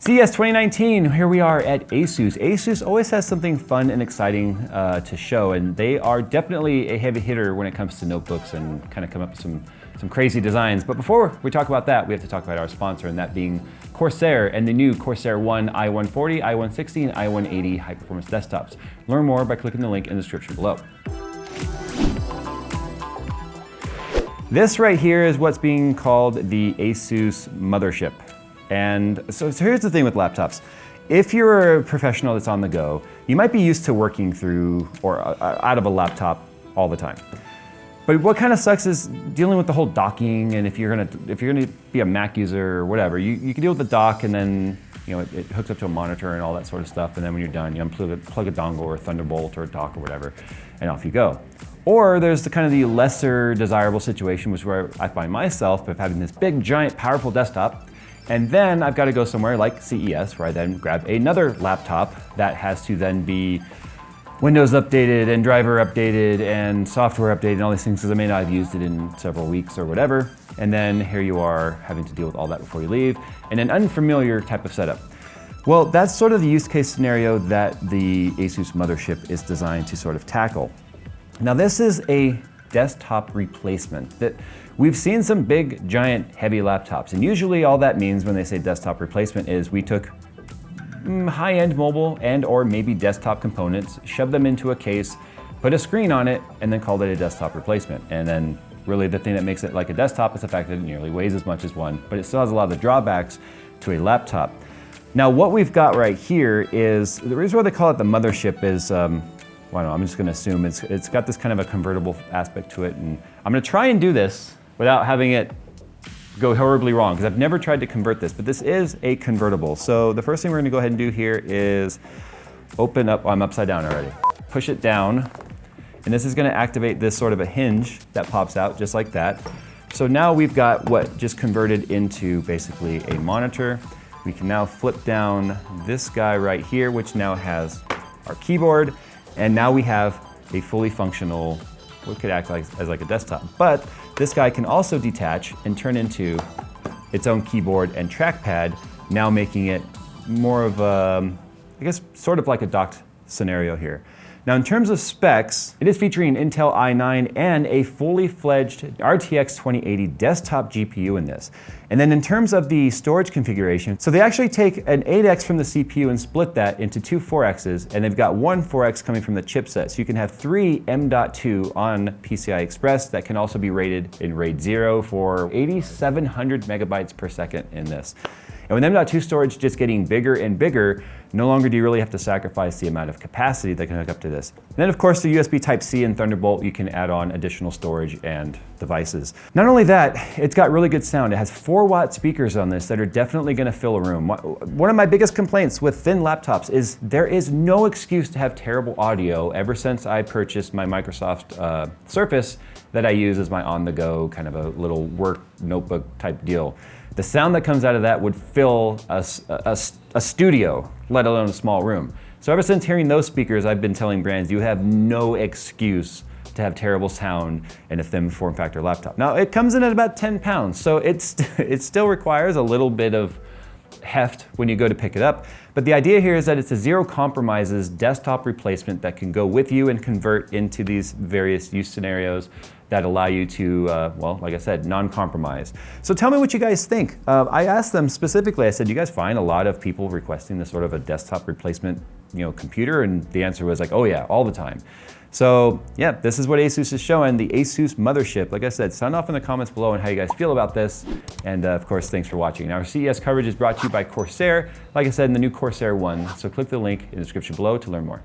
CES 2019, here we are at ASUS. ASUS always has something fun and exciting to show, and they are definitely a heavy hitter when it comes to notebooks and kind of come up with some crazy designs. But before we talk about that, we have to talk about our sponsor, and that being Corsair and the new Corsair One i140, i160, and i180 high-performance desktops. Learn more by clicking the link in the description below. This right here is what's being called the ASUS mothership. And so here's the thing with laptops. If you're a professional that's on the go, you might be used to working through or out of a laptop all the time. But what kind of sucks is dealing with the whole docking, and if you're gonna be a Mac user or whatever, you can deal with the dock, and then it hooks up to a monitor and all that sort of stuff, and then when you're done, you plug a dongle or a Thunderbolt or a dock or whatever, and off you go. Or there's the lesser desirable situation, which is where I find myself of having this big, giant, powerful desktop. And then I've got to go somewhere like CES, where I then grab another laptop that has to then be Windows updated and driver updated and software updated and all these things, because I may not have used it in several weeks or whatever. And then here you are having to deal with all that before you leave, and an unfamiliar type of setup. Well, that's sort of the use case scenario that the ASUS mothership is designed to sort of tackle. Now, this is a desktop replacement. That we've seen some big, giant, heavy laptops, and usually all that means when they say desktop replacement is we took high-end mobile and or maybe desktop components, shoved them into a case, put a screen on it, and then called it a desktop replacement. And then really the thing that makes it like a desktop is the fact that it nearly weighs as much as one, but it still has a lot of the drawbacks to a laptop. Now, what we've got right here is, the reason why they call it the mothership is, well, I'm just gonna assume it's got this kind of a convertible aspect to it, and I'm gonna try and do this without having it go horribly wrong, because I've never tried to convert this, but this is a convertible. So the first thing we're gonna go ahead and do here is open up, I'm upside down already. Push it down, and this is gonna activate this sort of a hinge that pops out just like that. So now we've got what just converted into basically a monitor. We can now flip down this guy right here, which now has our keyboard, and now we have a fully functional, what could act like as like a desktop. But this guy can also detach and turn into its own keyboard and trackpad, now making it more of a, I guess, sort of like a docked scenario here. Now, in terms of specs, it is featuring an Intel i9 and a fully fledged RTX 2080 desktop GPU in this. And then in terms of the storage configuration, so they actually take an 8X from the CPU and split that into two 4Xs, and they've got one 4X coming from the chipset. So you can have three M.2 on PCI Express that can also be rated in RAID 0 for 8,700 megabytes per second in this. And with M.2 storage just getting bigger and bigger, no longer do you really have to sacrifice the amount of capacity that can hook up to this. And then of course the USB Type-C and Thunderbolt, you can add on additional storage and devices. Not only that, it's got really good sound. It has 4-watt speakers on this that are definitely gonna fill a room. One of my biggest complaints with thin laptops is there is no excuse to have terrible audio ever since I purchased my Microsoft Surface that I use as my on-the-go kind of a little work notebook type deal. The sound that comes out of that would fill a studio, let alone a small room. So ever since hearing those speakers, I've been telling brands, you have no excuse to have terrible sound in a thin form factor laptop. Now, it comes in at about 10 pounds, so it still requires a little bit of heft when you go to pick it up. But the idea here is that it's a zero compromises desktop replacement that can go with you and convert into these various use scenarios that allow you to, well, like I said, non-compromise. So tell me what you guys think. I asked them specifically, I said, you guys find a lot of people requesting this sort of a desktop replacement computer? And the answer was like, oh yeah, all the time. So yeah, this is what ASUS is showing, the ASUS mothership. Like I said, sound off in the comments below on how you guys feel about this. And of course, thanks for watching. Now, our CES coverage is brought to you by Corsair, like I said, in the new Corsair One. So click the link in the description below to learn more.